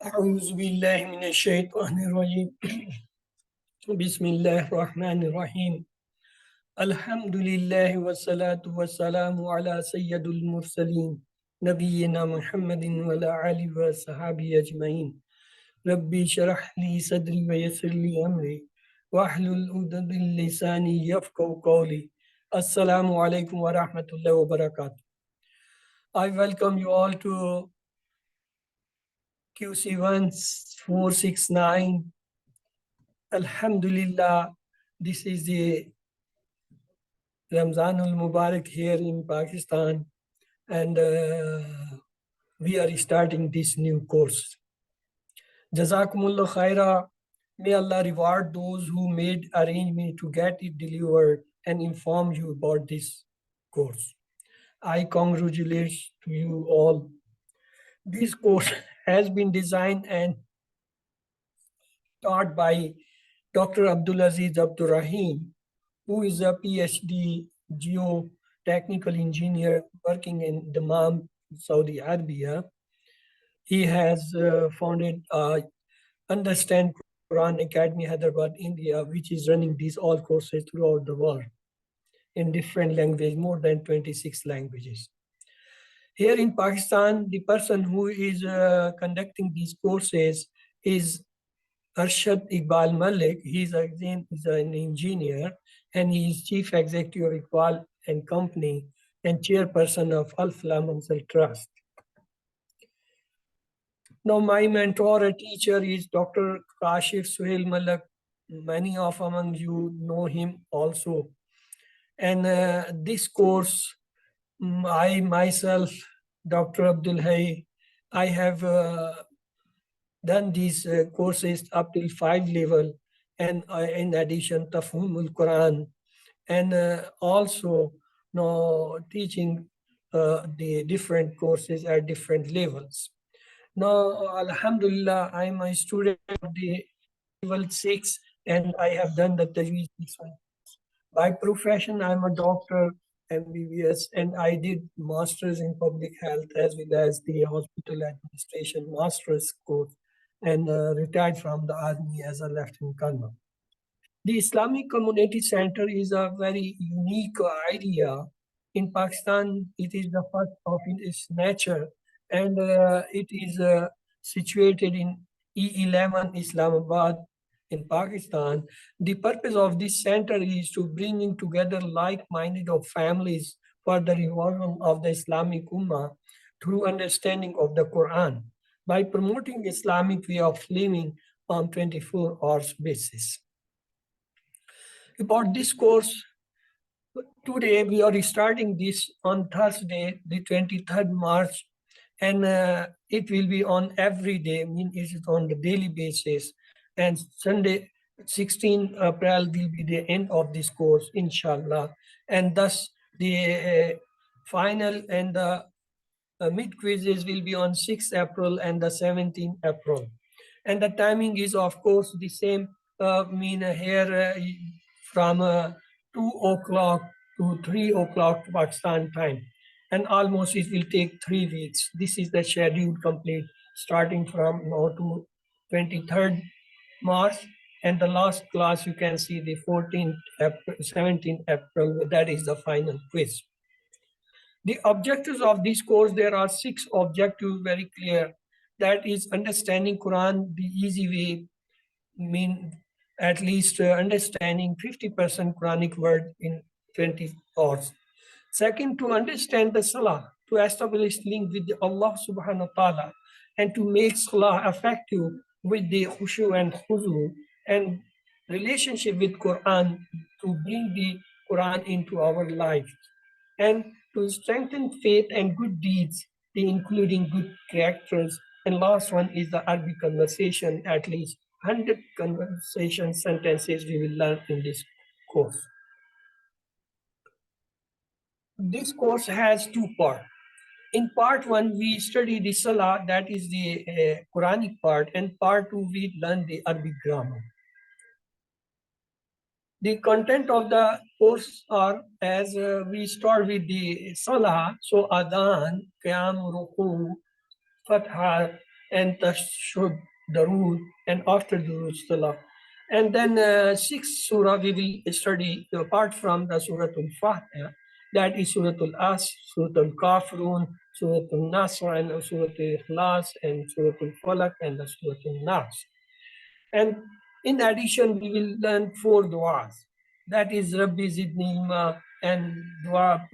أعوذ بالله من الشيطان الرجيم بسم الله الرحمن الرحيم الحمد لله والصلاة والسلام على سيد المرسلين نبينا محمد وعلى آله وصحبه أجمعين ربي اشرح لي صدري ويسر لي أمري واحلل عقدة من لساني يفقهوا قولي السلام عليكم ورحمة الله وبركاته. I welcome you all to QC 1469. Alhamdulillah, this is the Ramzan al-Mubarak here in Pakistan, and we are starting this new course. Jazakumullah khaira. May Allah reward those who made arrangement to get it delivered and inform you about this course. I congratulate to you all. This course has been designed and taught by Dr. Abdulaziz Abdurrahim, who is a PhD geotechnical engineer working in Dammam, Saudi Arabia. He has founded Understand Quran Academy, Hyderabad, India, which is running these all courses throughout the world in different languages, more than 26 languages. Here in Pakistan, the person who is conducting these courses is Arshad Iqbal Malik. He's an engineer, and he is chief executive of Iqbal and Company and chairperson of Al Falah Mansal Trust. Now, my mentor and teacher is Dr. Kashif Suhail Malak. Many of among you know him also. And this course, I myself, Dr. Abdul Hay, I have done these courses up till 5 level, and in addition Tafhumul Quran, and also teaching the different courses at different levels. Now, Alhamdulillah, I'm a student of the level 6, and I have done the Tajweez 6. By profession, I'm a doctor, MBBS, and I did masters in public health as well as the hospital administration master's course, and retired from the army as a lieutenant colonel. The Islamic Community Center is a very unique idea. In Pakistan, it is the first of its nature, and it is situated in E11 Islamabad in Pakistan. The purpose of this center is to bringing together like-minded of families for the revival of the Islamic Ummah through understanding of the Quran by promoting Islamic way of living on 24 hours basis. About this course, today we are starting this on Thursday, the 23rd March, and it will be on every day, mean it is on the daily basis, and Sunday, 16 April will be the end of this course, inshallah, and thus the final and the mid quizzes will be on 6th April and the 17th April. And the timing is, of course, the same, here from 2 o'clock to 3 o'clock Pakistan time. And almost it will take 3 weeks. This is the schedule complete, starting from now to 23rd March. And the last class, you can see the 14th April, 17th April, that is the final quiz. The objectives of this course, there are 6 objectives, very clear. That is understanding Quran the easy way, mean at least understanding 50% Quranic word in 20 hours. Second, to understand the Salah, to establish link with Allah subhanahu wa ta'ala, and to make Salah effective with the khushu and khuzu, and relationship with Quran, to bring the Quran into our life, and to strengthen faith and good deeds, including good characters. And last one is the Arabic conversation, at least 100 conversation sentences we will learn in this course. This course has 2 parts. In part 1, we study the Salah, that is the Quranic part, and part 2, we learn the Arabic grammar. The content of the course are, as we start with the Salah, so Adhan, Qiyam, Ruku, Fatha, and Tashhud, Darud, and after Durud Salah. And then sixth surah we will study apart from the Surah Al-Fatiha. That is Surah Al-As, Surah Al-Kafirun, Surah Al-Nasr, and Surah Al-Ikhlas, and Surah Al-Falaq, and the Surah Al-Nas. And in addition, we will learn four du'as. That is Rabbi Zidni Ilma, and dua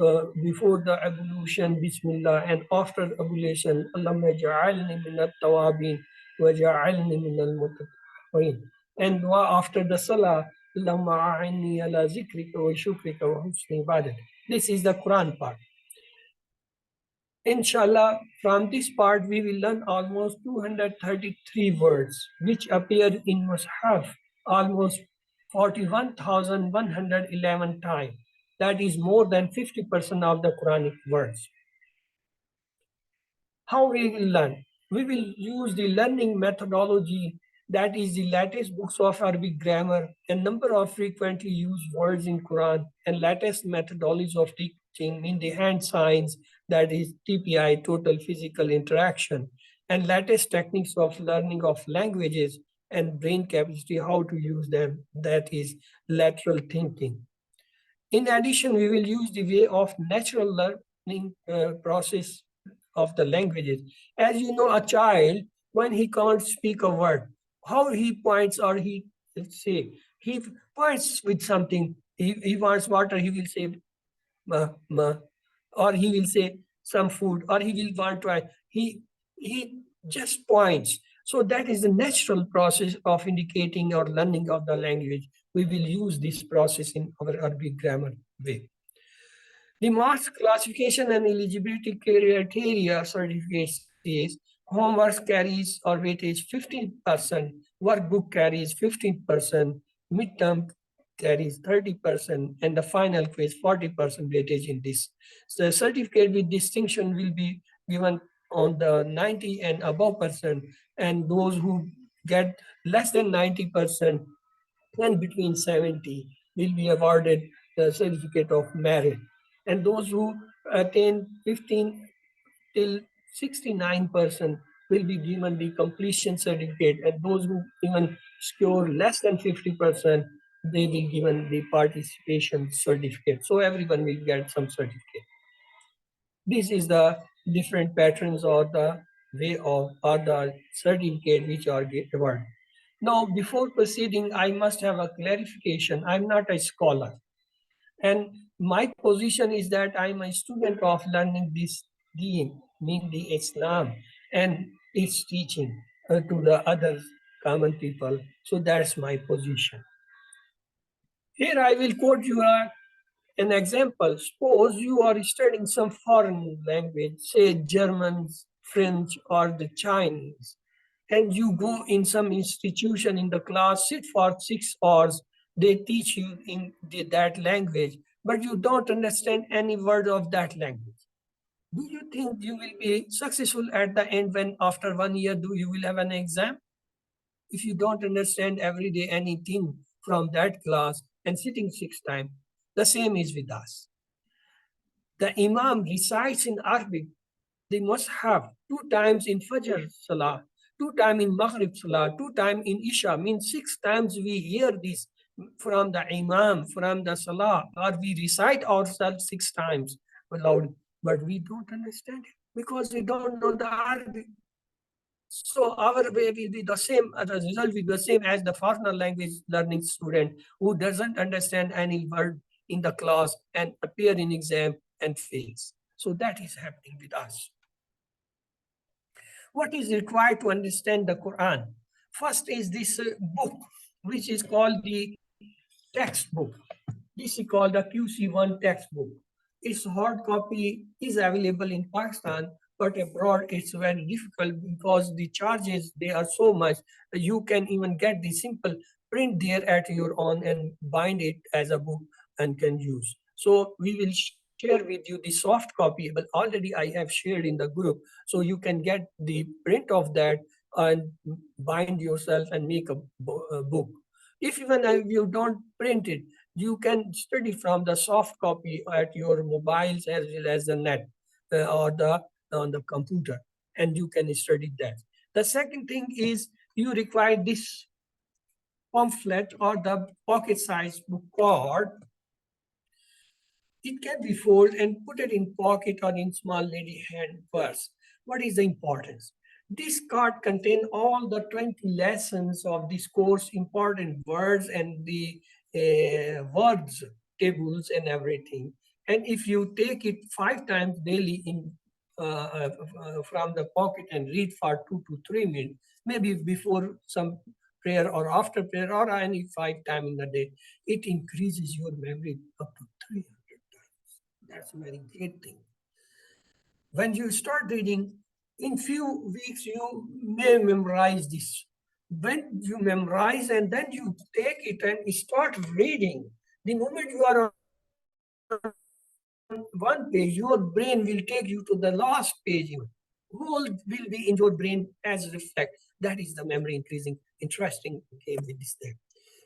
before the ablution, Bismillah, and after ablution, Allahumma ja'alni min al-tawabin wa ja'alni min al-mutatahhirin. And dua after the salah, Allahumma a'inni ala zikrika wa shukrika wa husni ibadat. This is the Quran part. Inshallah, from this part we will learn almost 233 words which appear in Mus'haf almost 41,111 times. That is more than 50% of the Quranic words. How we will learn? We will use the learning methodology, that is the latest books of Arabic grammar and number of frequently used words in Quran and latest methodologies of teaching in the hand signs, that is TPI, total physical interaction, and latest techniques of learning of languages and brain capacity, how to use them, that is lateral thinking. In addition, we will use the way of natural learning process of the languages. As you know, a child, when he can't speak a word, how he points or he say, he points with something. He wants water, he will say, ma, ma, or he will say some food, or he will want to, he just points. So that is the natural process of indicating or learning of the language. We will use this process in our Arabic grammar way. The marks classification and eligibility criteria certificate says homework carries or weightage 15%, workbook carries 15%, midterm carries 30%, and the final quiz 40% weightage in this. So the certificate with distinction will be given on the 90 and above percent, and those who get less than 90% and between 70 will be awarded the certificate of merit. And those who attain 15 till 69% will be given the completion certificate, and those who even score less than 50%, they will given the participation certificate. So everyone will get some certificate. This is the different patterns or the way of or the certificate which are awarded. Now, before proceeding, I must have a clarification. I'm not a scholar. And my position is that I'm a student of learning this deen, mean the Islam, and its teaching to the other common people. So that's my position. Here I will quote you an example. Suppose you are studying some foreign language, say German, French, or the Chinese, and you go in some institution in the class, sit for 6 hours, they teach you in that language, but you don't understand any word of that language. Do you think you will be successful at the end when after 1 year you will have an exam? If you don't understand every day anything from that class and sitting 6 times, the same is with us. The Imam recites in Arabic, they must have 2 times in Fajr Salah, 2 times in Maghrib Salah, 2 times in Isha, means 6 times we hear this from the Imam, from the Salah, or we recite ourselves 6 times aloud, but we don't understand it because we don't know the Arabic. So our way will be the same, the result will be the same as the foreign language learning student who doesn't understand any word in the class and appear in exam and fails. So that is happening with us. What is required to understand the Quran? First is this book, which is called the textbook. This is called the QC1 textbook. Its hard copy is available in Pakistan, but abroad it's very difficult because the charges, they are so much. You can even get the simple print there at your own and bind it as a book and can use. So we will share with you the soft copy, but already I have shared in the group. So you can get the print of that and bind yourself and make a book. If even if you don't print it, you can study from the soft copy at your mobiles as well as the net or the on the computer, and you can study that. The second thing is you require this pamphlet or the pocket size book card. It can be folded and put it in pocket or in small lady hand purse. What is the importance? This card contains all the 20 lessons of this course, important words and the words, tables and everything. And if you take it 5 times daily in from the pocket and read for 2 to 3 minutes, maybe before some prayer or after prayer or any 5 times in the day, it increases your memory up to 300 times. That's a very great thing. When you start reading, in few weeks you may memorize this. When you memorize and then you take it and start reading, the moment you are on one page, your brain will take you to the last page. Whole will be in your brain as reflect. That is the memory increasing. Interesting game with this thing.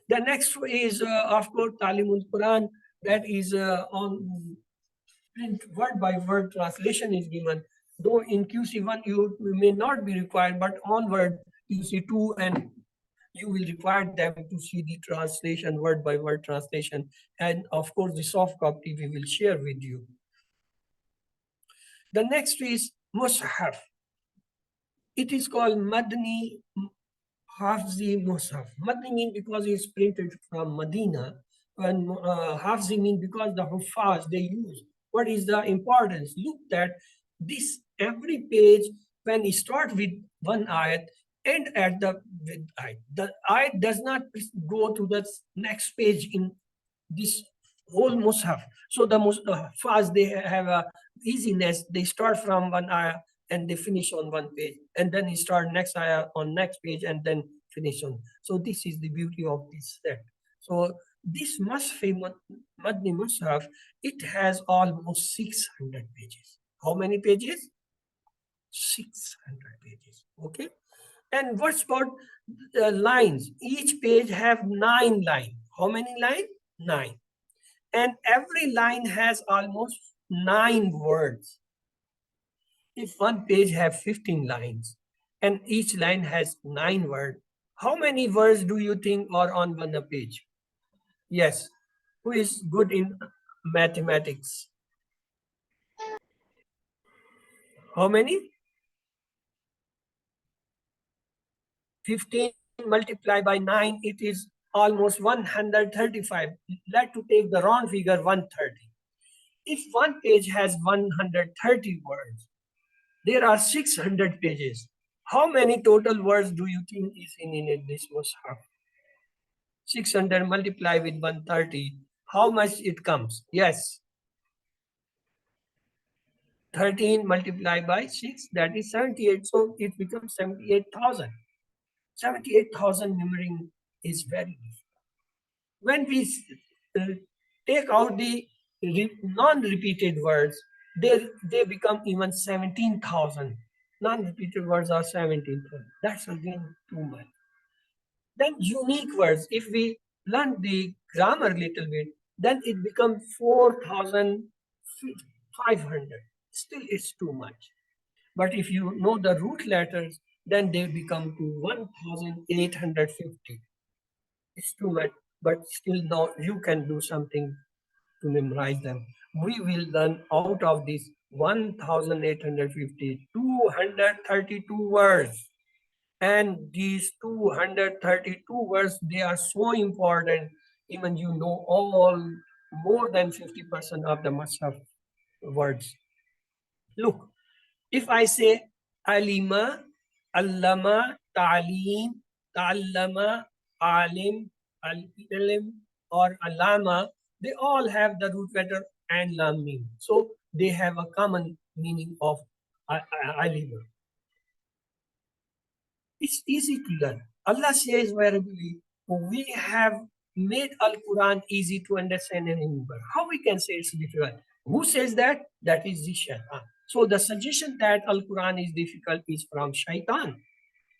The next is, of course, Talimul Quran. That is on print word by word translation is given. Though in QC1 you may not be required, but on word QC2 and you will require them to see the translation, word by word translation. And of course, the soft copy we will share with you. The next is Mus'haf. It is called Madni Hafzi Mus'haf. Madni means because it's printed from Medina, and Hafzi means because the Huffaz they use. What is the importance? Look that this every page, when it starts with one ayat, end at the with ayat. The ayat does not go to the next page in this whole Mus'haf. So the Huffaz, they have a easiness. They start from one ayah and they finish on one page, and then he start next ayah on next page and then finish on. So this is the beauty of this set. So this Madni Mus'haf, it has almost 600 pages. How many pages? 600 pages. Okay. And what's about the lines? Each page have 9 lines. How many lines? 9. And every line has almost 9 words. If one page have 15 lines and each line has 9 words, how many words do you think are on one page? Yes. Who is good in mathematics? How many? 15 multiplied by 9, it is almost 135. Let's to take the round figure 130. If one page has 130 words, there are 600 pages. How many total words do you think is in this Mus'haf? 600 multiplied with 130. How much it comes? Yes. 13 multiplied by 6, that is 78. So it becomes 78,000. 78,000 numbering is very difficult. When we take out the non-repeated words, they become even 17,000. Non-repeated words are 17,000. That's again too much. Then unique words, if we learn the grammar a little bit, then it becomes 4,500. Still, it's too much. But if you know the root letters, then they become to 1,850. It's too much, but still now you can do something to memorize them. We will learn out of this 1,850, 232 words. And these 232 words, they are so important. Even you know all more than 50% of the Mus'haf words. Look, if I say alima, allama, ta'aleem, ta'allama, alim, al-ilm, or alama, they all have the root letter and lam meaning. So they have a common meaning of alima. It's easy to learn. Allah says verbally, we have made Al-Quran easy to understand and remember. How we can say it's difficult? Who says that? That is the shaitan. So the suggestion that Al-Quran is difficult is from shaitan.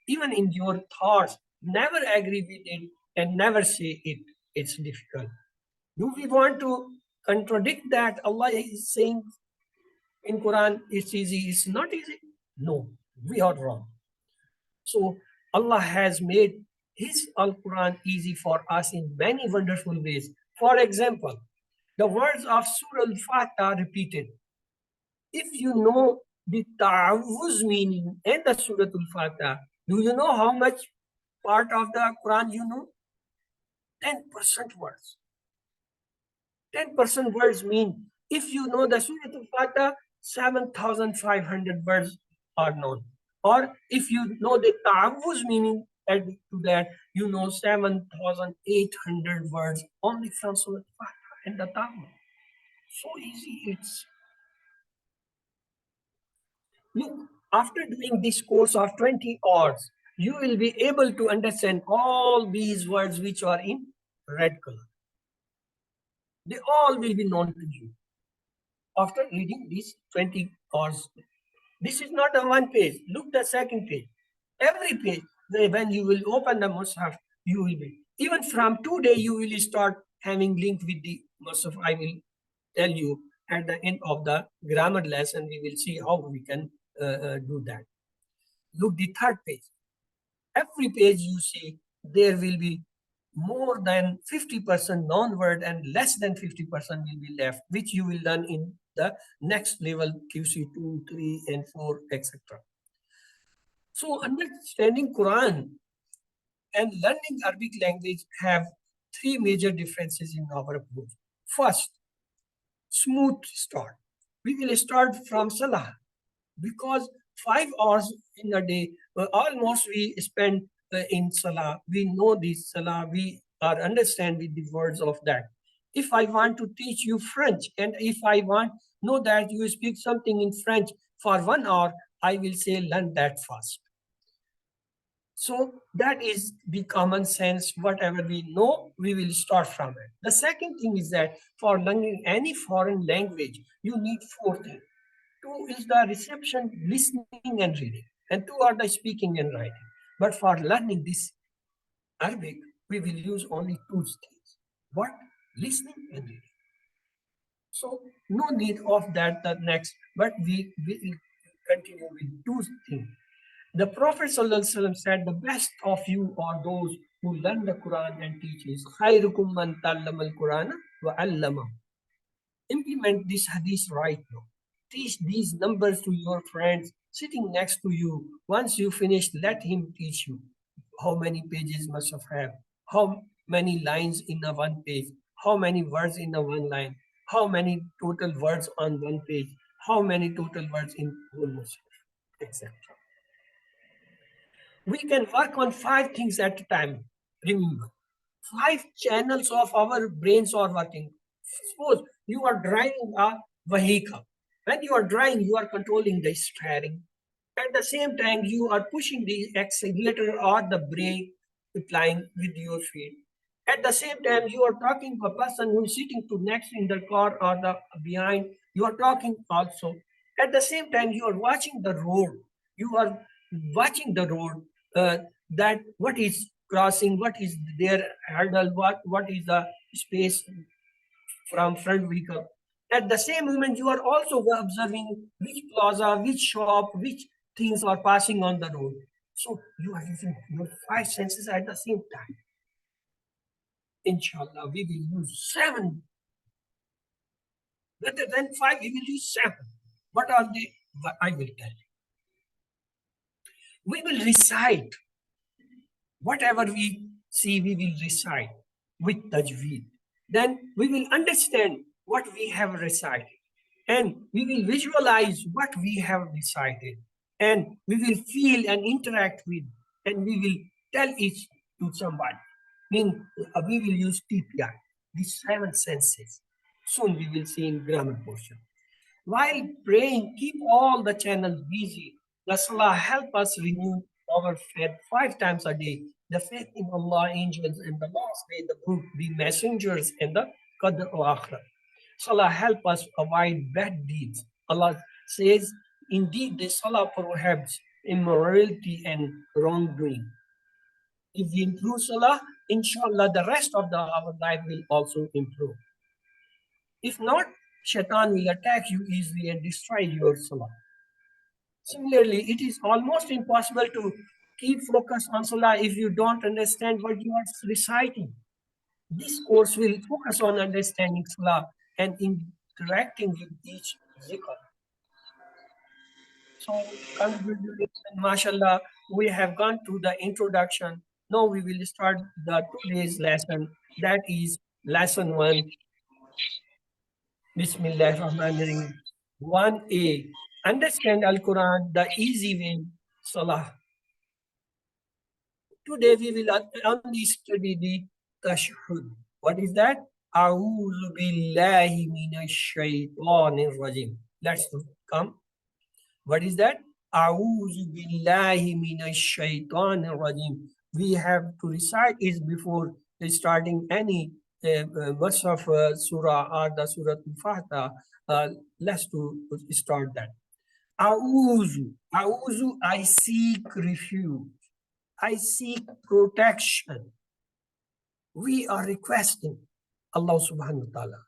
Even in your thoughts, never agree with it and never say it's difficult. Do we want to contradict that? Allah is saying in Quran it's easy, it's not easy? No, we are wrong. So Allah has made His Al-Quran easy for us in many wonderful ways. For example, the words of Surah Al-Fatiha repeated. If you know the ta'awuz meaning and the Surah Al-Fatiha, do you know how much part of the Quran you know? 10% words. 10% words mean if you know the Surah Al-Fatiha, 7,500 words are known. Or if you know the ta'awuz meaning, add to that, you know 7,800 words only from Surah Al-Fatiha and the ta'awuz. So easy it's. Look, after doing this course of 20 hours, you will be able to understand all these words which are in red color. They all will be known to you after reading these 20 hours. This is not a one page. Look the second page. Every page, when you will open the Mus'haf, you will be. Even from today, you will start having link with the Mus'haf. I will tell you at the end of the grammar lesson, we will see how we can do that. Look the third page. Every page you see, there will be more than 50% non-word and less than 50% will be left, which you will learn in the next level, QC2, 3, and 4, etc. So understanding Quran and learning Arabic language have three major differences in our approach. First, smooth start. We will start from Salah because 5 hours in a day, almost we spend in Salah. We know this Salah, we are understand with the words of that. If I want to teach you French and if I want know that you speak something in French for 1 hour, I will say learn that fast. So that is the common sense. Whatever we know, we will start from it. The second thing is that for learning any foreign language, you need four things. Two is the reception, listening and reading. And two are the speaking and writing. But for learning this Arabic, we will use only two things. What? Listening and reading. So no need of that the next, but we will continue with two things. The Prophet ﷺ said, the best of you are those who learn the Quran and teaches. خَيْرُكُمْ مَنْ تَعَلَّمَ الْقُرْآنَ وَعَلَّمَهُ. Implement this hadith right now. Teach these numbers to your friends sitting next to you. Once you finish, let him teach you how many pages must have, how many lines in a one page, how many words in a one line, how many total words on one page, how many total words in whole Muslim, etc. We can work on 5 things at a time. Remember, 5 channels of our brains are working. Suppose you are driving a vehicle. When you are driving, you are controlling the steering. At the same time, you are pushing the accelerator or the brake applying with your feet. At the same time, you are talking to a person who is sitting to next in the car or the behind. You are talking also. At the same time, you are watching the road. You are watching the road. That what is crossing, what is their hurdle, what is the space from front vehicle. At the same moment, you are also observing which plaza, which shop, which things are passing on the road. So you are using your 5 senses at the same time. Inshallah, we will use 7. Rather than 5, we will use 7. What are they? I will tell you. We will recite. Whatever we see, we will recite with tajweed. Then we will understand what we have recited. And we will visualize what we have recited. And we will feel and interact with, and we will tell it to somebody. We will use TPI, these 7 senses. Soon we will see in grammar portion. While praying, keep all the channels busy. The Salah help us renew our faith 5 times a day. The faith in Allah, angels, and the last day, the book, the messengers, and the Qadr wa Akhirah. Salah help us avoid bad deeds. Allah says, indeed, the Salah prohibits immorality and wrongdoing. If we improve Salah, inshallah, the rest of our life will also improve. If not, Shaitan will attack you easily and destroy your Salah. Similarly, it is almost impossible to keep focus on Salah if you don't understand what you are reciting. This course will focus on understanding Salah and interacting with each zikr. So, congratulations, mashallah, we have gone to the introduction. Now we will start the today's lesson. That is lesson 1. Bismillahirrahmanirrahim. 1A. Understand Al-Quran the easy way, Salah. Today we will only study the tashahhud. What is that? A'udhu billahi minash shaitanir rajim. Let's come. What is that? A'udhu billahi minash shaitanir rajim. We have to recite it before starting any verse of surah or the surah al-Fatiha. Let's start that. A'udhu. A'udhu, I seek refuge. I seek protection. We are requesting Allah subhanahu wa ta'ala.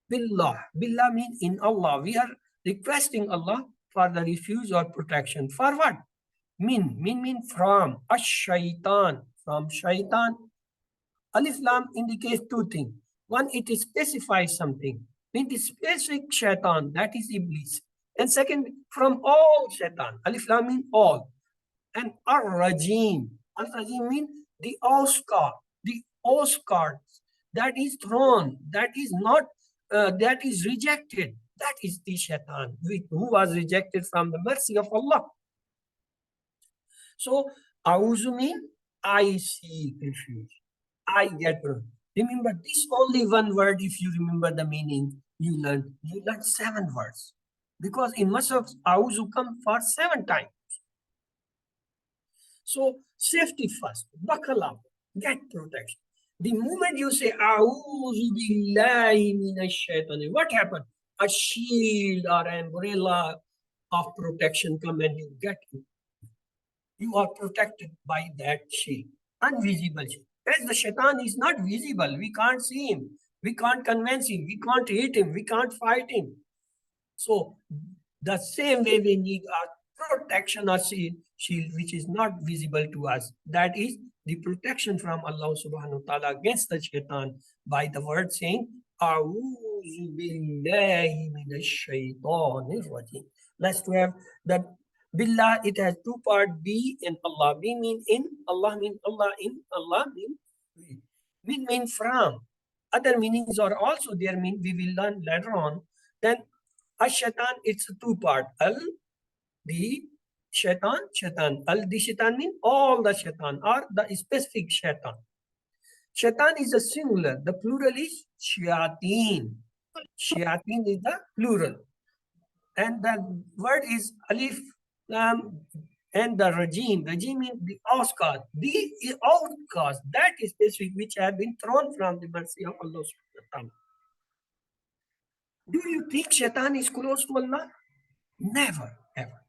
Billah. Billah means in Allah. We are requesting Allah for the refuge or protection. For what? Mean from. Ash-shaitan. From shaitan. Alif Lam indicates two things. One, it specifies something. Mean the specific shaitan, that is Iblis. And second, from all shaitan. Alif Lam means all. And Ar-Rajim. Ar-Rajim means the Oscar, that is thrown, that is not, that is rejected. That is the shaitan who was rejected from the mercy of Allah. So, Auzu means I seek refuge. I get refuge. Remember, this only one word, if you remember the meaning, you learn 7 words. Because in Musaf, Auzu come for 7 times. So, safety first, buckle up, get protection. The moment you say, A'udhu billahi minash shaitani, what happened? A shield or an umbrella of protection come and you get it. You are protected by that shield, invisible shield. As the shaitan is not visible, we can't see him, we can't convince him, we can't hate him, we can't fight him. So, the same way we need a protection or shield which is not visible to us. That is the protection from Allah subhanahu wa ta'ala against the shaitan by the word saying, A'udhu billahi minash shaitanir rajim. Let's have that Billah, it has 2 parts, B and Allah. B mean in, Allah mean Allah in, Allah mean from. Other meanings are also there, mean we will learn later on. Then Ash-Shaitan, it's a 2 part. The shaitan. The shaitan means all the shaitan or the specific shaitan. Shaitan is a singular. The plural is shayateen. Shayateen is the plural. And the word is alif, and the regime. Regime means the outcast. The outcast, that is specific, which have been thrown from the mercy of Allah subhanahu wa ta'ala. Do you think shaitan is close to Allah? Never, ever.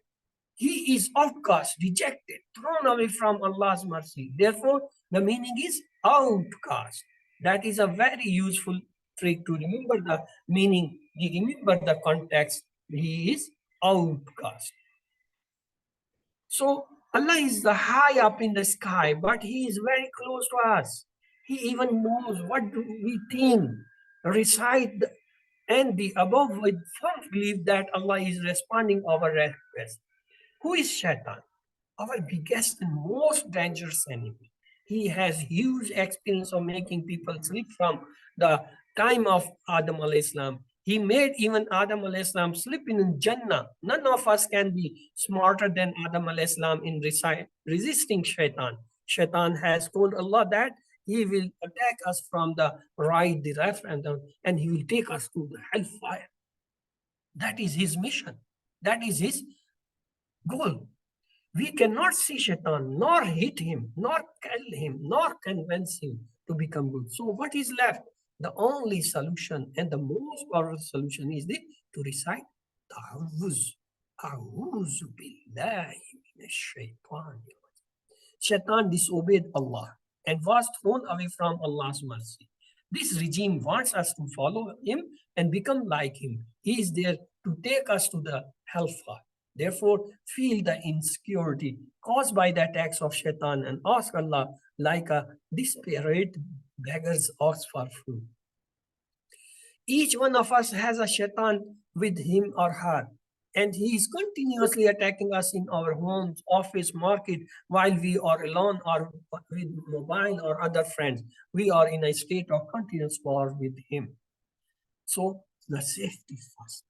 He is outcast, rejected, thrown away from Allah's mercy. Therefore, the meaning is outcast. That is a very useful trick to remember the meaning. Remember the context. He is outcast. So, Allah is the high up in the sky, but He is very close to us. He even knows what do we think, recite, and the above with firm belief that Allah is responding our request. Who is Shaitan? Our biggest and most dangerous enemy. He has huge experience of making people slip from the time of Adam alayhi salam. He made even Adam alayhi salam slip in Jannah. None of us can be smarter than Adam alayhi salam in resisting Shaitan. Shaitan has told Allah that he will attack us from the right, the left, and he will take us to the hellfire. That is his mission. That is his goal. We cannot see Shaitan, nor hit him, nor kill him, nor convince him to become good. So what is left? The only solution and the most powerful solution is to recite Ta'awuz. A'udhu billahi minash shaitan. Shaitan disobeyed Allah and was thrown away from Allah's mercy. This regime wants us to follow him and become like him. He is there to take us to the hellfire. Therefore, feel the insecurity caused by the attacks of shaitan and ask Allah like a desperate beggars ask for food. Each one of us has a shaitan with him or her, and he is continuously attacking us in our homes, office, market, while we are alone or with mobile or other friends. We are in a state of continuous war with him. So the safety first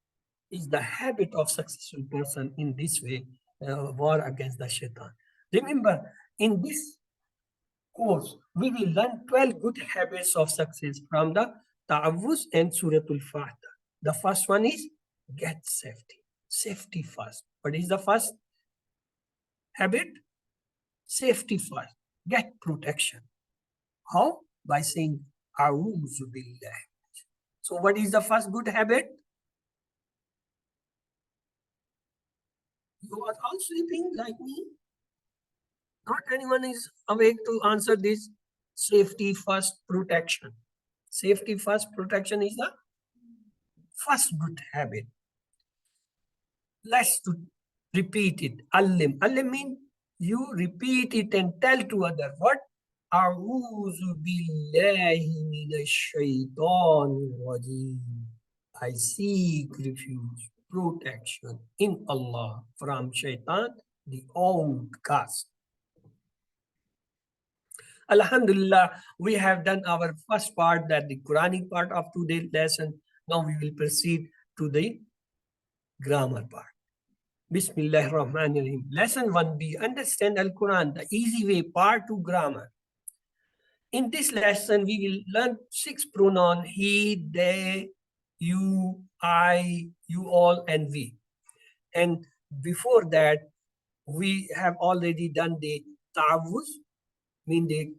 is the habit of successful person in this way, war against the shaitan. Remember, in this course, we will learn 12 good habits of success from the Ta'awuz and Suratul Fatiha. The first one is get safety. Safety first. What is the first habit? Safety first. Get protection. How? By saying, A'udhu Billah. So what is the first good habit? You are all sleeping like me? Not anyone is awake to answer this. Safety first, protection. Safety first, protection is the first good habit. Let's repeat it. Allim. Allim means you repeat it and tell to other. What? A'udhu billahi minash shaitanir rajim. I seek refuge, protection in Allah from shaitan, the outcast. Alhamdulillah, we have done our first part, that the Quranic part of today's lesson. Now we will proceed to the grammar part. Bismillah ar-Rahman ar-Rahim. Lesson 1b, understand Al-Quran, the easy way, part 2, grammar. In this lesson, we will learn 6 pronouns: he, they, you, I, you all, and we. And before that, we have already done the ta'awuz, mean the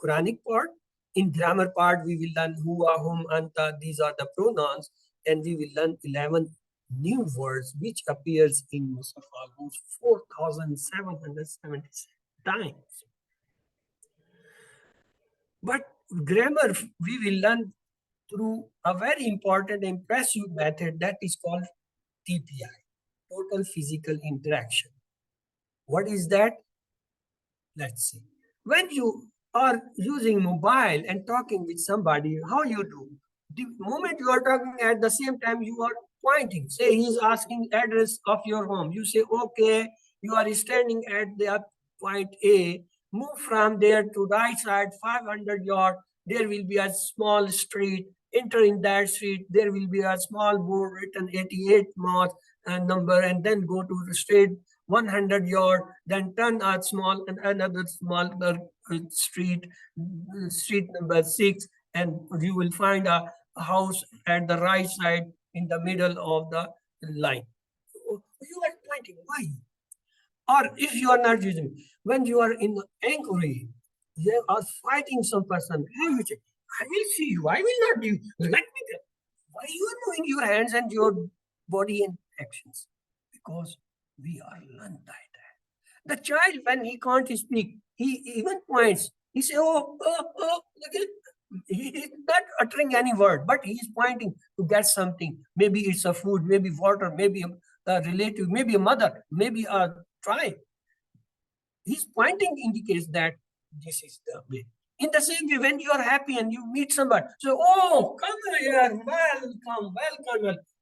Quranic part. In grammar part, we will learn huwa, hum, anta. These are the pronouns, and we will learn 11 new words which appears in Musaf almost 4,777 times. But grammar we will learn through a very important impressive method that is called TPI, total physical interaction. What is that? Let's see. When you are using mobile and talking with somebody, how you do? The moment you are talking, at the same time you are pointing. Say he's asking address of your home. You say, okay, you are standing at the point A. Move from there to right side 500 yards. There will be a small street. Enter in that street. There will be a small board written 88 North number, and then go to the street 100 yards, then turn a small and another smaller street number 6, and you will find a house at the right side in the middle of the line. You are pointing. Why? Or if you are not using, when you are in angry, you are fighting some person, how you say, I will see you, I will not do. Let me go. Why you are moving your hands and your body and actions? Because we are learned by that. The child, when he can't speak, he even points. He says, oh, look at it. He is not uttering any word, but he is pointing to get something. Maybe it's a food, maybe water, maybe a relative, maybe a mother, maybe a tribe. His pointing indicates that this is the way. In the same way, when you are happy and you meet somebody, so, oh, come here, welcome.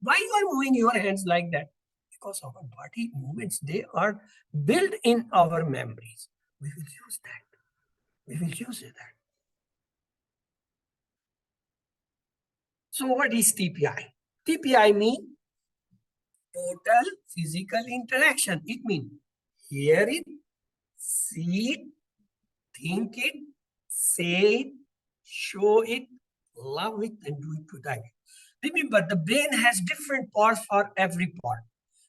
Why you are moving your hands like that? Because our body movements, they are built in our memories. We will use that. We will use that. So what is TPI? TPI means total physical interaction. It means hear it, see it, think it, say it, show it, love it, and do it today. Remember, the brain has different parts for every part.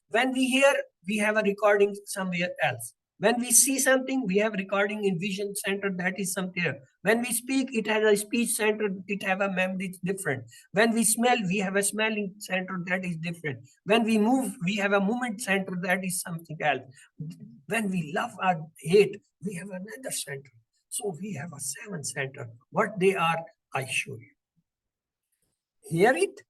When we hear, we have a recording somewhere else. When we see something, we have recording in vision center, that is somewhere. When we speak, it has a speech center, it have a memory different. When we smell, we have a smelling center, that is different. When we move, we have a movement center, that is something else. When we love or hate, we have another center. So we have a 7 center. What they are, I show you. Hear it,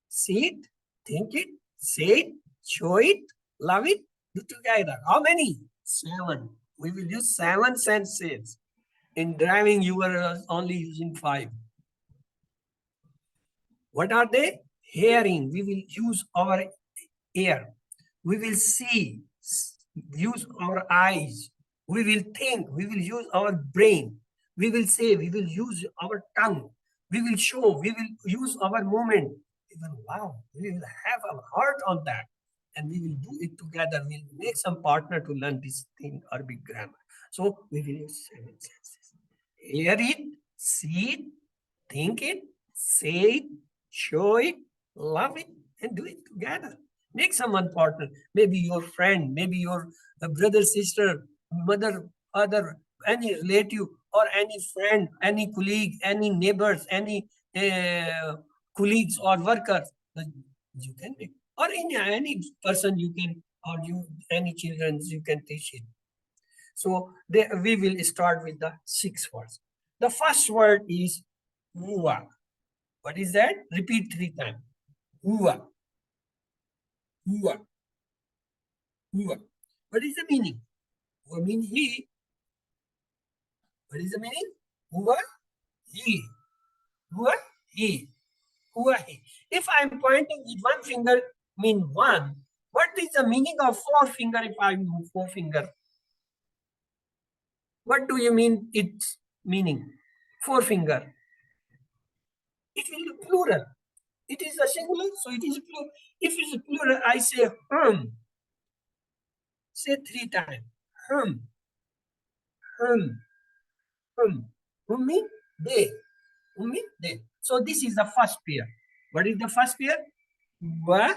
see it, think it, say it, show it, Love it? Do together. How many? 7. We will use 7 senses. In driving, you were only using 5. What are they? Hearing. We will use our ear. We will see, use our eyes. We will think, we will use our brain. We will say, we will use our tongue. We will show, we will use our movement. Even wow, we will have our heart on that. And we will do it together. We'll make some partner to learn this thing, Arabic grammar. So we will use 7 senses. Hear it, see it, think it, say it, show it, love it, and do it together. Make someone partner, maybe your friend, maybe your brother, sister, mother, father, any relative, or any friend, any colleague, any neighbors, any colleagues or workers. You can make, or any person you can, or you any children you can teach it. So we will start with the 6 words. The first word is huwa. What is that? Repeat 3 times. Huwa. Huwa. Huwa. What is the meaning? Huwa means he. What is the meaning? Huwa, he. Huwa, he. Huwa, he. If I am pointing with one finger, mean 1. What is the meaning of 4 finger if I move 4 finger? What do you mean its meaning? 4 finger. It will be plural. It is a singular, so it is plural. If it is plural, I say hum. Say 3 times. Hum. Hum. Hum. Hum means they. Hum means they. So this is the first pair. What is the first pair? Wa,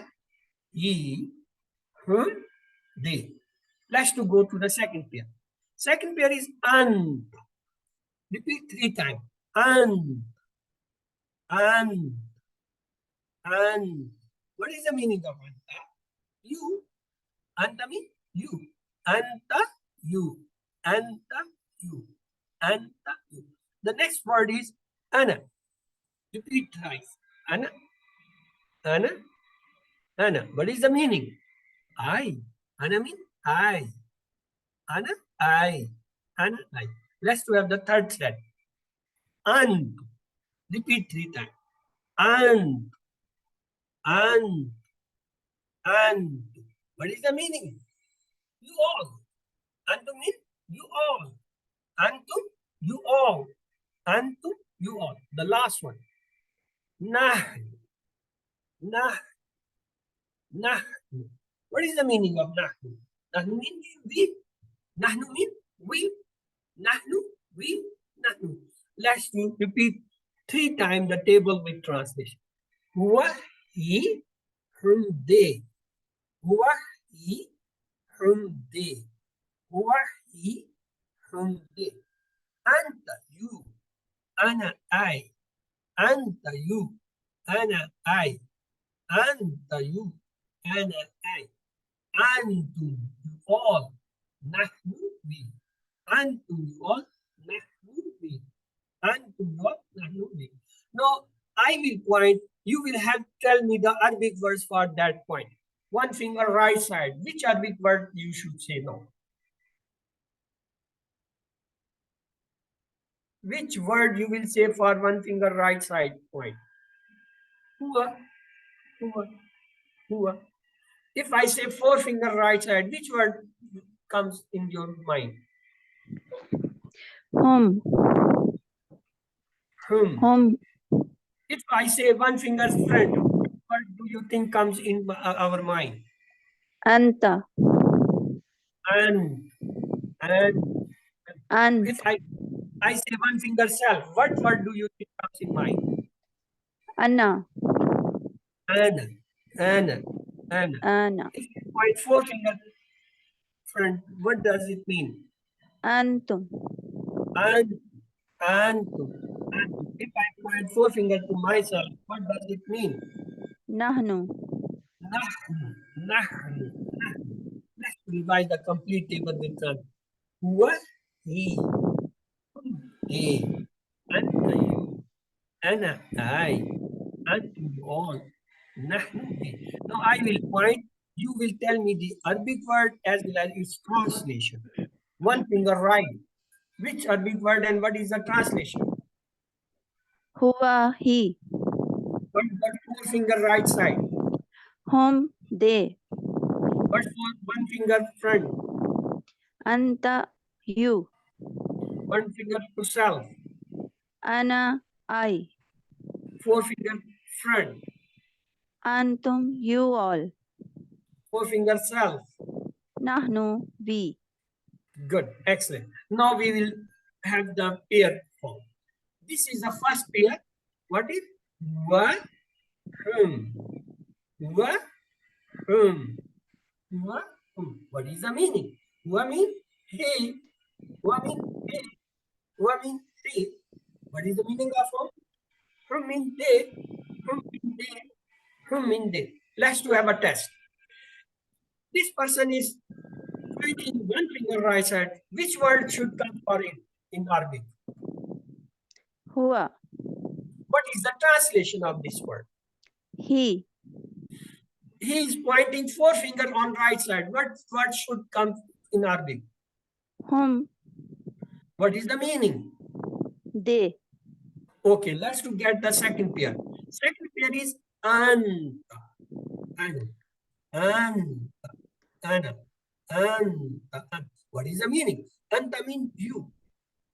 he, hum, they. Let's to go to the second pair. Second pair is an. Repeat 3 times. An. An. An. What is the meaning of anta? You. Anta means you. Anta, you. Anta, you. Anta, you. The next word is ana. Repeat thrice. Ana. Ana. Ana. What is the meaning? I. Ana means I. Ana, I. Ana, I. Let's have the third set. And. Repeat 3 times. And. And. And. What is the meaning? You all. Antum means you all. Antum, you all. Antum, you all. The last one. Nah. Nah. Nahnu. What is the meaning of nahnu? Nahnu means we. Nahnu means we. Nahnu, we, nahnu. Let's repeat 3 times the table with translation. Huwa, he, hum, they. Huwa, he, hum, they. Huwa, he, hum, they. Anta, you. Ana, I. Anta, you. Ana, I. Anta, you. Ana, I. Antum, you all. Nahnu, we. Antum, you all. Nahnu, we. Antum, you all. Nahnu, we. Now, I will point. You will have to tell me the Arabic words for that point. One finger right side. Which Arabic word you should say now? Which word you will say for one finger right side point? Huwa, huwa, huwa. If I say 4 finger right side, which word comes in your mind? Hum. Hum. Hum. If I say one finger front, what do you think comes in our mind? Anta. And, and. An. If I say one finger self, what word do you think comes in mind? Ana. Ana, Ana, Ana. Ana. If you point 4 finger front, what does it mean? Antum. And, antum, antum. If I point 4 finger to myself, what does it mean? Nahnu. Nahnu, nahnu, nahnu. Let's revise the complete table with them. Huwa, he, they, anta, you, ana, I, antum, you all, nahnu, they. Now I will point you will tell me the Arabic word as well as its translation. One finger right. Which Arabic word and what is the translation? Huwa he. What is the four finger right side? Hum they. What's for one finger front? Anta you. One finger to self. Ana I. Four finger front. Antum you all. Four finger self. Nahnu we. Good. Excellent. Now we will have the pair form. This is the first pair. What is wa hum? Wa hum. Wa hum. What is the meaning? Wa mean he. Wa mean he. Wa mean he. What is the meaning of hum? Hum mean they. Hum mean they. Hum mean they. Let's do have a test. This person is pointing one finger right side. Which word should come for it in Arabic? Huwa. What is the translation of this word? He. He is pointing four finger on right side. What should come in Arabic? Hum What is the meaning? they. Okay, let's to get the second pair. Second pair is anta. Ana. Anta. Ana. Anta. Anta. What is the meaning? Anta means you.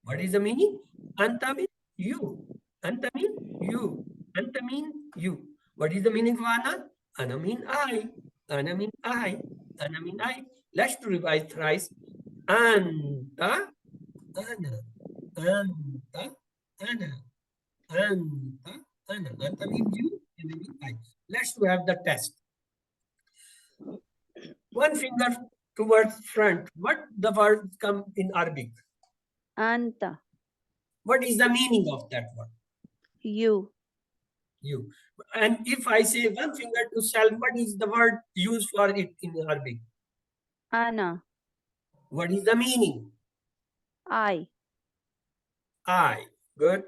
What is the meaning? Anta means you. Anta means you. Anta means you. What is the meaning of ana? Ana means I. Ana means I. Ana means I. Let's to revise thrice. Anta. Ana. Anta. Ana. Anta. Ana. Anta means you. Ana means I. Let's to have the test. One finger towards front. What the word come in Arabic? Anta What is the meaning of that word? you. You. And if I say one finger to self, what is the word used for it in Arabic? Ana What is the meaning? I. I. Good.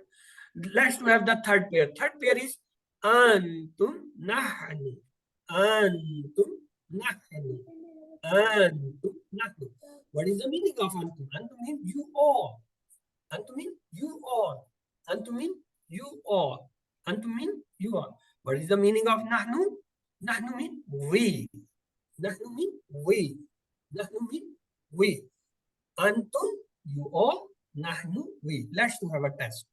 Let's have the third pair. Third pair is antum nahnu. Antum nahnu. Antum nahnu. What is the meaning of antum? Antum means you all. Antum means you all. Antum means you all. Antum means you all. What is the meaning of nahnu? Nahnu means we. Nahnu means we. Nahnu means we. Antum, you all. Nahnu, we. Let's do have a test.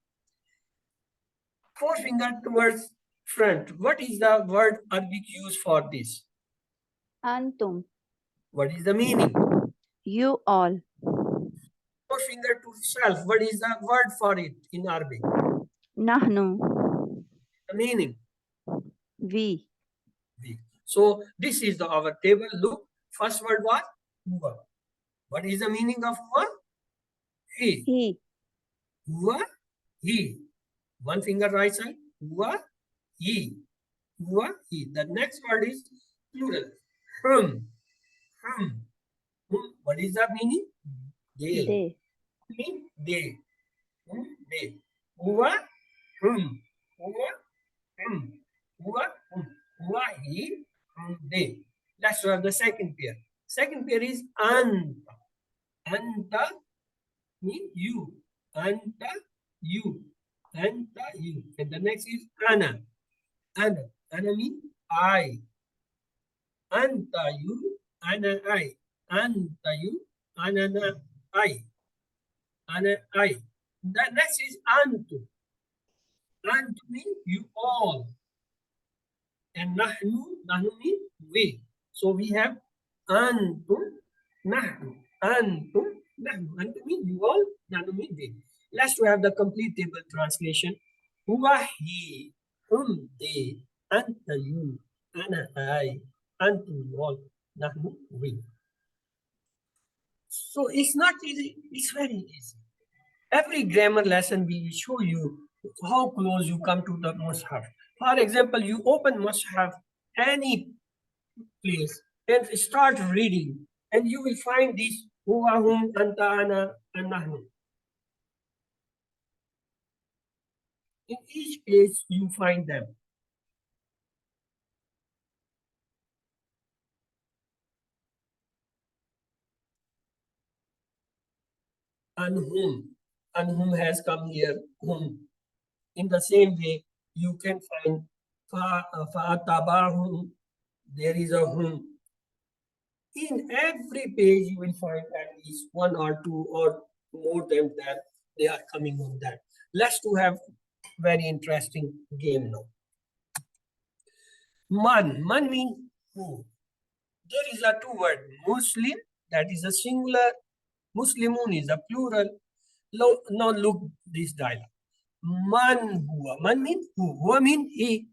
Four finger towards front. What is the word Arabic used for this? Antum What is the meaning? you all. Four finger to self. What is the word for it in Arabic? Nahnu The meaning. we. We. So this is our table. Look, first word was huwa. What is the meaning of huwa? He. He. Huwa, he. One finger right side. Huwa, he. Huwa, he. The next word is plural. Hum. Hum. Hum. What is the meaning? They. They. Mean they. They. Huwa, hum. Huwa, hum. Huwa, hum. Huwa, he, they. Let's have the second pair. Second pair is anta. Anta means you. Anta, you. Anta, you. And the next is ana. Ana. Ana means I. Anta, you. Ana, I. Anta, you. Ana, I. Ana, I. The next is antu. Antu means you all. And nahnu means we. So we have antum, nahnu, antum, nahnu. Antum means you all, nahnu means we. Let's to have the complete table translation. Huwa he, they, anta you, ana I, antum you all, nahnu we. So it's not easy, it's very easy. Every grammar lesson will show you how close you come to the mushaf. For example, you open mushaf any place and start reading, and you will find this huwa, hum, anta, ana, and nahnu. In each place, you find them. and whom. And whom has come here, whom. In the same way, you can find fa'atabahum, there is a whom. In every page, you will find at least one or two or more than that. They are coming on that. Let's to have very interesting game now. Man means who? There is a two word, Muslim, that is a singular. Muslimun is a plural. Now look this dialogue. Man huwa. Man means who? Huwa means he.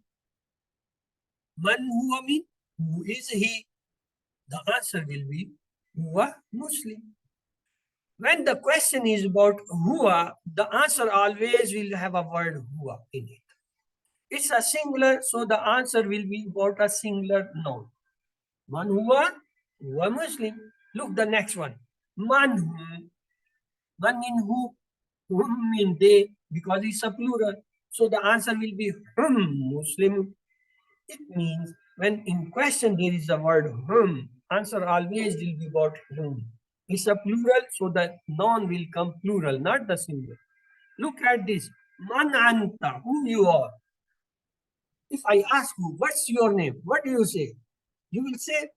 Man huwa means who is he? The answer will be huwa Muslim. When the question is about huwa, the answer always will have a word huwa in it. It's a singular, so the answer will be about a singular noun. Man huwa Muslim. Look the next one. Man hum. Man mean who? Hum mean they, because it's a plural. So the answer will be Muslim. It means when in question there is a word answer always will be about whom. It's a plural, so the noun will come plural, not the singular. Look at this. Man anta, who you are. If I ask you, what's your name? What do you say? You will say,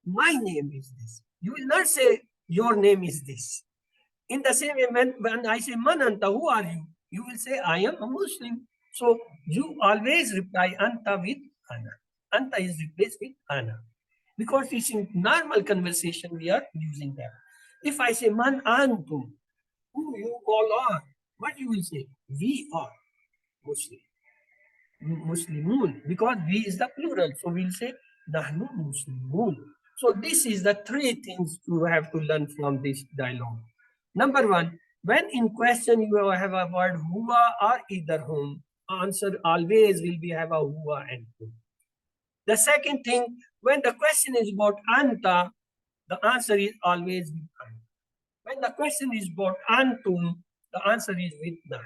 my name is this. You will not say, your name is this. In the same way, when I say, man anta, who are you? You will say, I am a Muslim. So you always reply anta with ana. Anta is replaced with ana. Because it's in normal conversation, we are using that. If I say, man antum, who you all are, what you will say? We are Muslim. Muslimun, because we is the plural. So we'll say, nahnu Muslimun. So this is the three things you have to learn from this dialogue. Number one, when in question you have a word huwa or either whom, answer always will be have a huwa and whom. The second thing, when the question is about anta, the answer is always with anta. When the question is about antum, the answer is with na.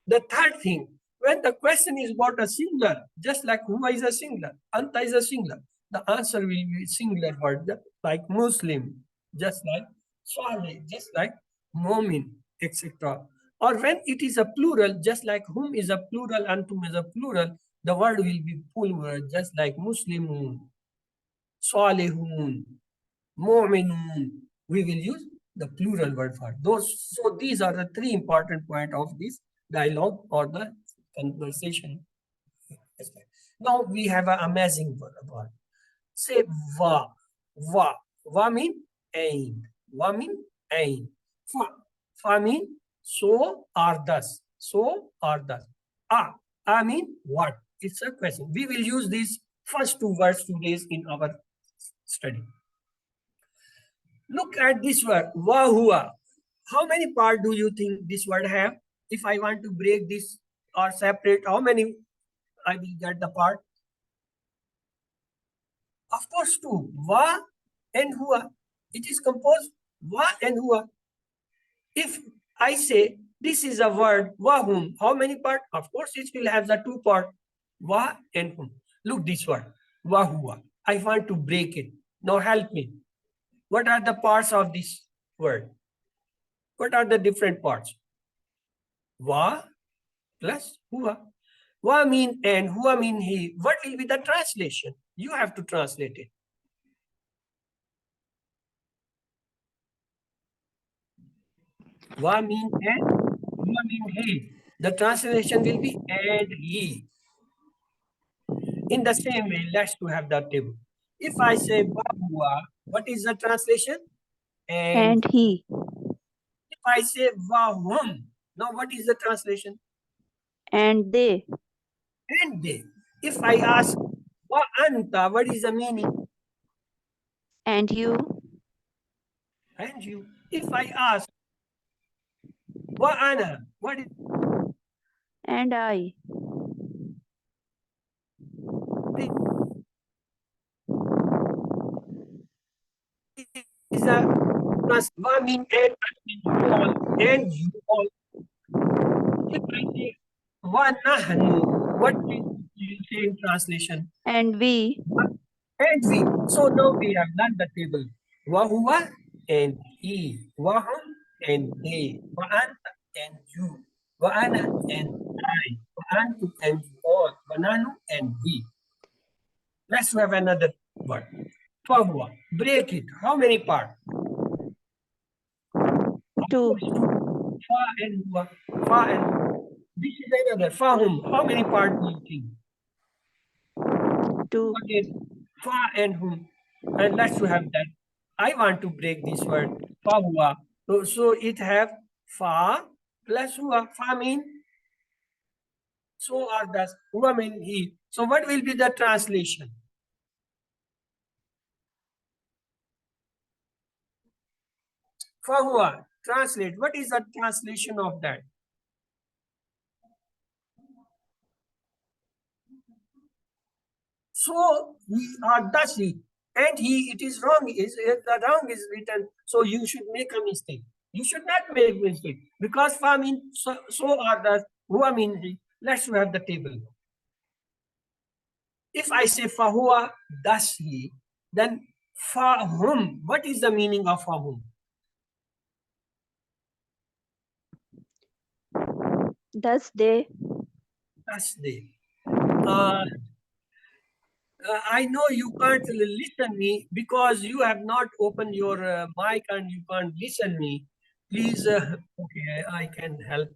The third thing, when the question is about a singular, just like huwa is a singular, anta is a singular, the answer will be singular word, like Muslim, just like Saleh, just like Momin, etc. Or when it is a plural, just like whom is a plural, antum is a plural, the word will be plural, just like Muslimun, Salihun, Mu'minun. We will use the plural word for those. So these are the three important points of this dialogue or the conversation. Now we have an amazing word. Say va. Va. Va mean and. Va mean and. Fa. Fa mean so or thus. So or thus. A mean what? It's a question. We will use these first two words today in our study. Look at this word, wahua. How many parts do you think this word have? If I want to break this or separate, how many I will get the part? Of course, two. Wa and hua. It is composed wa and hua. If I say this is a word wahum, how many parts? Of course, it will have the two part wa and hum. Look this word wahua. I want to break it. Now help me. What are the parts of this word? What are the different parts? Wa plus hua. Wa mean and hua mean he. What will be the translation? You have to translate it. Wa mean and hua mean he. The translation will be and he. In the same way, let's to have that table. If I say wa hua, what is the translation? And he. If I say wa hum, now what is the translation? And they. And they. If I ask wa anta, what is the meaning? And you. And you. If I ask wa ana, what And I. is a plus wa mean and you all and you all. If I say wa nahnu, what will you say in translation? And we. And we. So now we have done the table. Wa huwa and he. Wa hum and they. وأنت and you. وأنا and I. وأنتم and you all. ونحن and we. Let's have another word. فهو. Break it. How many parts? Of two, course, two. Fa and huwa. Fa and huwa. This is another. Fahum. How many parts do you think? two, Again, fa and hum. And let's have that. I want to break this word. Fa hua. So it have fa plus hua. Fa mean so or thus. Hua mean he. So what will be the translation? Fa hua. Translate. What is the translation of that? So he or does he, and he, it is wrong. The wrong is written. So you should make a mistake. You should not make mistake because fa means so or does. Hua mean he. Let's have the table. If I say fahua does he, then fahum. What is the meaning of fahum? thus they, Does they? Uh, I know you can't listen me because you have not opened your mic and you can't listen me. Please, okay, I can help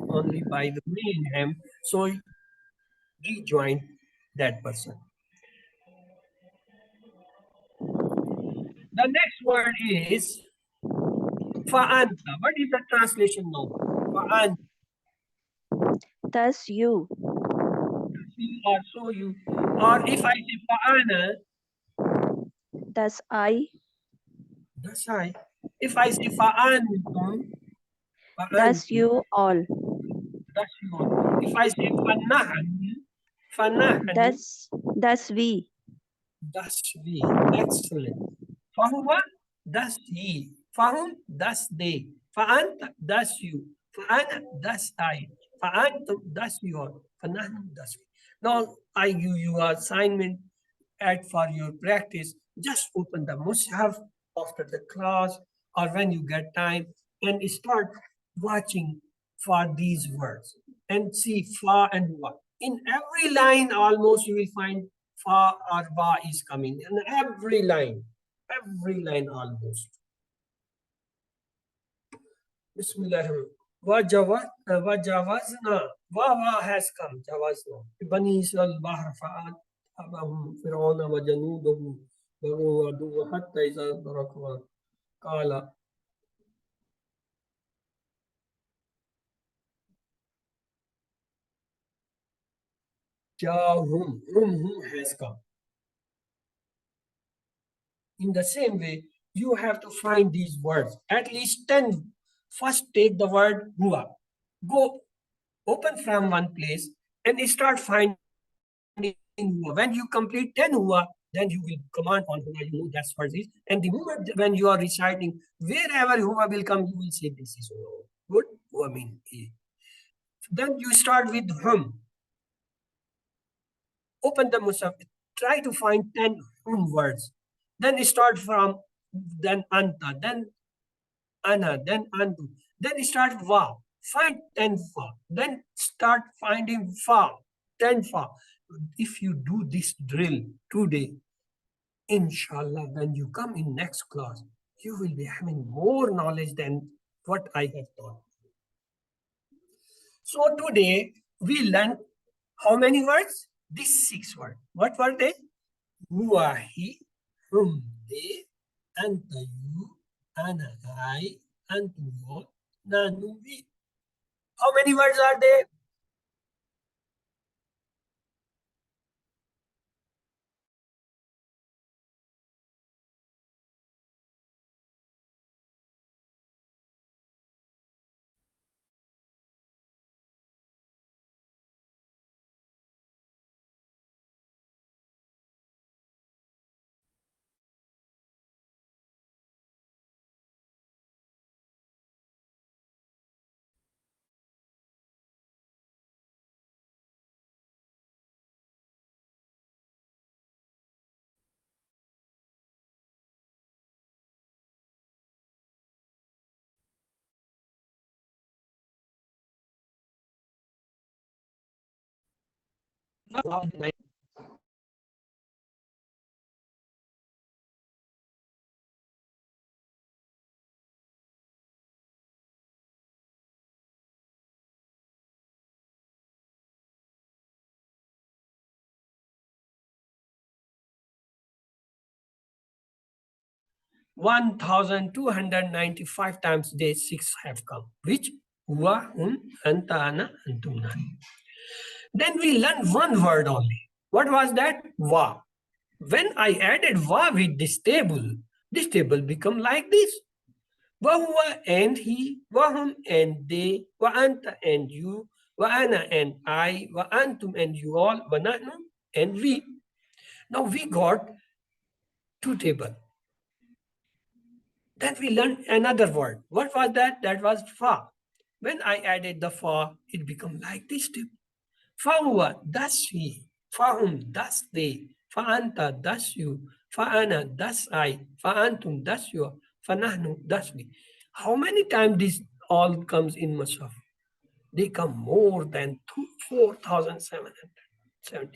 only by the main hand. So rejoin that person. The next word is fa'anta. What is the translation now? Fa'anta. thus you, Or so you. Or if I say fa'ana, thus I, that's I. If I say fa'antum, thus fa'antum, you all, that's you. If I say fanahnu, fanahnu, thus we, that's we. Excellent. Fahuwa, that's he. Fahum, that's they. Fa'anta, that's you. Fa'ana, that's I. Fa'antum, that's your. Fanahnu, that's we. Now, I give you an assignment add for your practice. Just open the Mus'haf after the class or when you get time and start watching for these words and see fa and wa. In every line, almost you will find fa or wa is coming. In every line almost. Bismillah. وجاوزنا wa has come جاوزنا بني إسرائيل البحر فأتبعهم فرعون وجنوده بغوا وعدوا حتى إذا أدركوا قال جاءهم whom has come. In the same way, you have to find these words, at least 10. First, take the word huwa. Go open from one place and start finding huwa. When you complete 10 huwa, then you will command on huwa, you know that's what it is. And the moment when you are reciting, wherever huwa will come, you will say this is huwa. Good? Huwa mean he. Then you start with hum. Open the Musaf, try to find 10 hum words. Then start from then anta, then ana, then antu. Then start va. Find 10 fa. Then start finding fa. 10 fa. If you do this drill today, inshallah, when you come in next class, you will be having more knowledge than what I have taught. So today we learned how many words? These 6 words. What were they? Huwa he, hum they, anta you, ana I, antum you, nanu we. How many words are there? 1,295 times day 6 have come, which huwa, anta, ana, antum, nahnu. Then we learned one word only. What was that? Va. When I added va with this table become like this. Wahuwa and he, wahum and they, wa anta and you, wa ana and I, wa antum and you all, wa nahnu and we. Now we got two tables. Then we learned another word. What was that? That was fa. When I added the fa, it became like this table. Fahuwa, thus he. Fahum, thus they. Fa'anta, thus you. Fa'ana, thus I. Fa'antum, thus you. Fanahnu, thus we. How many times this all comes in Musaf? They come more than 4,777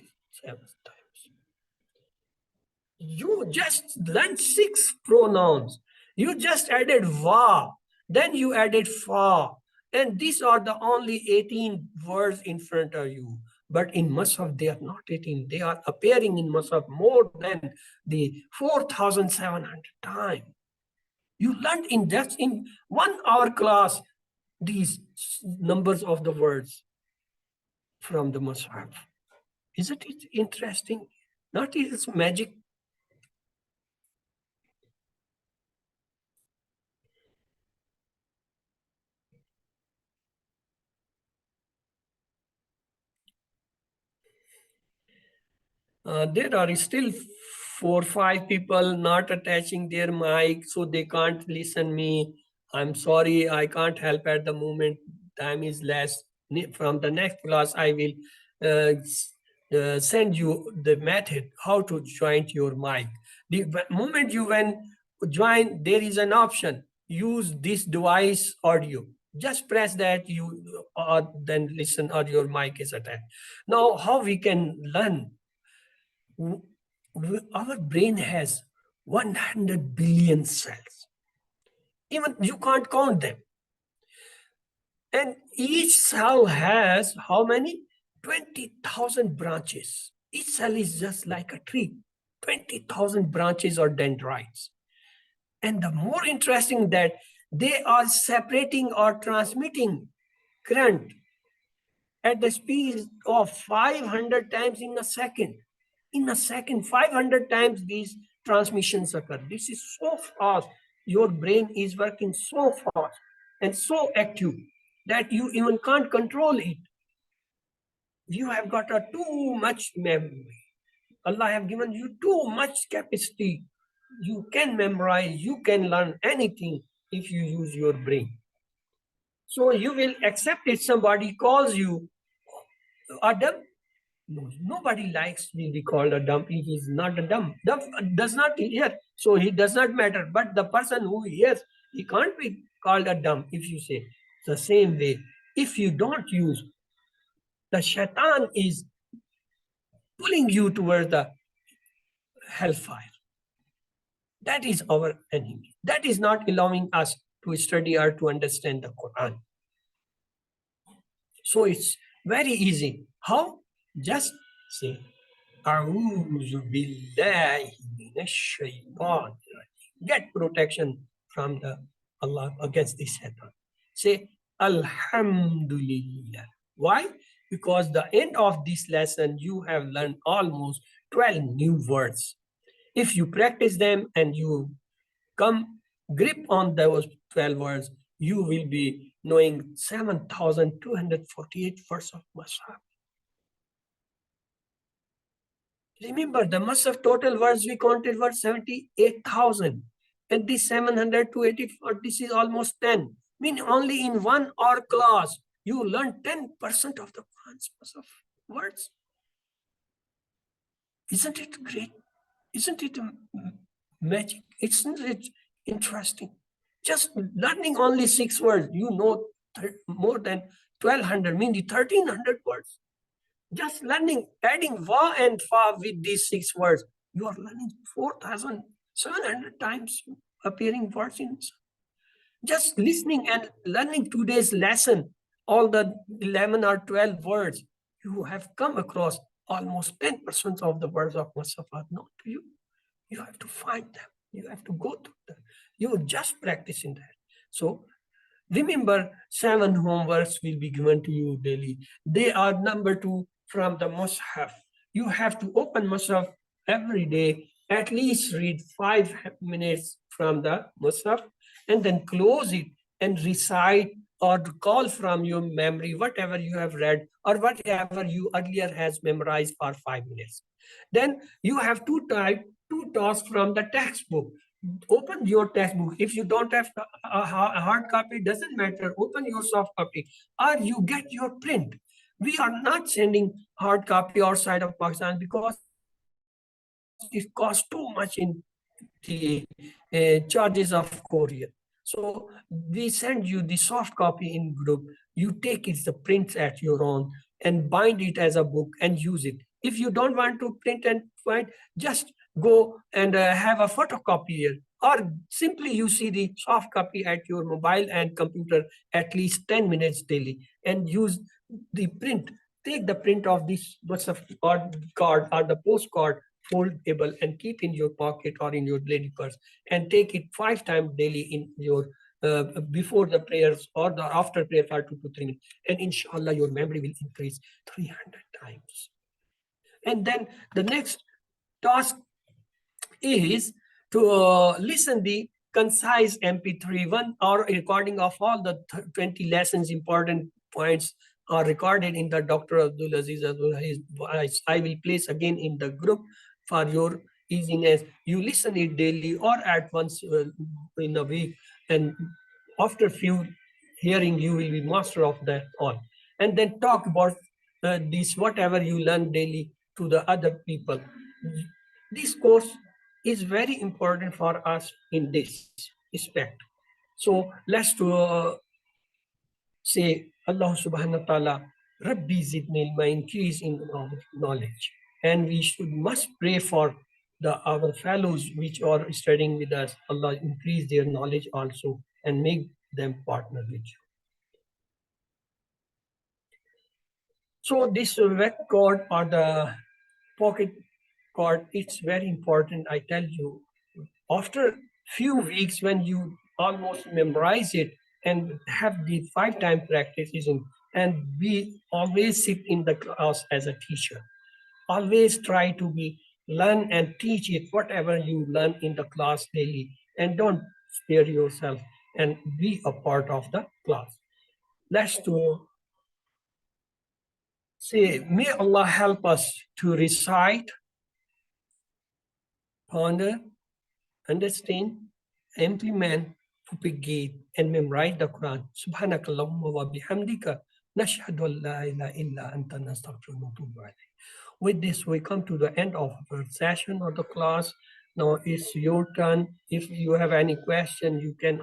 times. You just learned 6 pronouns. You just added va, then you added fa. And these are the only 18 words in front of you. But in Musaf, they are not 18. They are appearing in Musaf more than the 4,700 times. You learned in just in 1 hour class these numbers of the words from the Musaf. Isn't it interesting? Not it's magic. There are still 4-5 people not attaching their mic, so they can't listen me. I'm sorry, I can't help at the moment. Time is less. From the next class, I will send you the method how to join your mic. The moment you join, there is an option. Use this device audio. Just press that you or then listen or your mic is attached. Now, how we can learn? Our brain has 100 billion cells. Even you can't count them. And each cell has how many? 20,000 branches. Each cell is just like a tree. 20,000 branches or dendrites. And the more interesting that they are separating or transmitting current at the speed of 500 times in a second. In a second, 500 times these transmissions occur. This is so fast. Your brain is working so fast and so active that you even can't control it. You have got a too much memory. Allah have given you too much capacity. You can memorize, you can learn anything if you use your brain. So you will accept it. Somebody calls you Adam. No, nobody likes to be called a dumb if he's not a dumb. Dumb does not hear, so he does not matter. But the person who hears, he can't be called a dumb if you say. The same way, if you don't use, the shaitan is pulling you towards the hellfire. That is our enemy. That is not allowing us to study or to understand the Quran. So it's very easy. How? Just say, A'udhu billahi minash shaitan. Get protection from the Allah against the Satan. Say, Alhamdulillah. Why? Because the end of this lesson, you have learned almost 12 new words. If you practice them and you come grip on those 12 words, you will be knowing 7,248 words of Musaf. Remember, the Musaf total words we counted were 78,000. And this 784, this is almost 10. Mean only in 1 hour class, you learn 10% of the Quran's Musaf words. Isn't it great? Isn't it magic? Isn't it interesting? Just learning only 6 words, you know more than 1,200, meaning 1,300 words. Just learning, adding wa and fa with these 6 words. You are learning 4,700 times appearing words in just listening and learning today's lesson, all the 11 or 12 words, you have come across almost 10% of the words of Mustafa known to you. You have to find them. You have to go through them. You just practicing that. So remember, 7 homeworks will be given to you daily. They are number 2 from the Mus'haf. You have to open Mus'haf every day, at least read 5 minutes from the Mus'haf, and then close it and recite or call from your memory whatever you have read or whatever you earlier has memorized for 5 minutes. Then you have to type 2 tasks from the textbook. Open your textbook. If you don't have a hard copy, doesn't matter. Open your soft copy or you get your print. We are not sending hard copy outside of Pakistan because it costs too much in the charges of courier. So we send you the soft copy in group. You take it, the prints at your own and bind it as a book and use it. If you don't want to print and find, just go and have a photocopier or simply you see the soft copy at your mobile and computer at least 10 minutes daily and use the print. Take the print of this card or the postcard foldable and keep in your pocket or in your lady purse and take it 5 times daily in your before the prayers or the after prayer for 2 to 3 minutes, and inshallah your memory will increase 300 times. And then the next task is to listen the concise MP3, 1 hour recording of all the 20 lessons, important points are recorded in the Dr. Abdul Aziz his voice. I will place again in the group for your easiness. You listen it daily or at once in a week, and after few hearing, you will be master of that all. And then talk about this whatever you learn daily to the other people. This course is very important for us in this aspect. So let's say Allah subhanahu wa ta'ala, Rabbi zidni ilma, increase in knowledge. And we must pray for our fellows which are studying with us. Allah increase their knowledge also and make them partner with you. So this record or the pocket card, it's very important. I tell you, after few weeks when you almost memorize it and have the 5 time practices and we always sit in the class as a teacher. Always try to be learn and teach it whatever you learn in the class daily and don't spare yourself and be a part of the class. Let's to say, may Allah help us to recite, ponder, understand, implement, propagate, and memorize the Quran. Subhanakallahumma wa bihamdika. Nashhadu an la ilaha illa anta nastaghfiruka wa natubu ilayk. With this, we come to the end of our session or the class. Now it's your turn. If you have any question, you can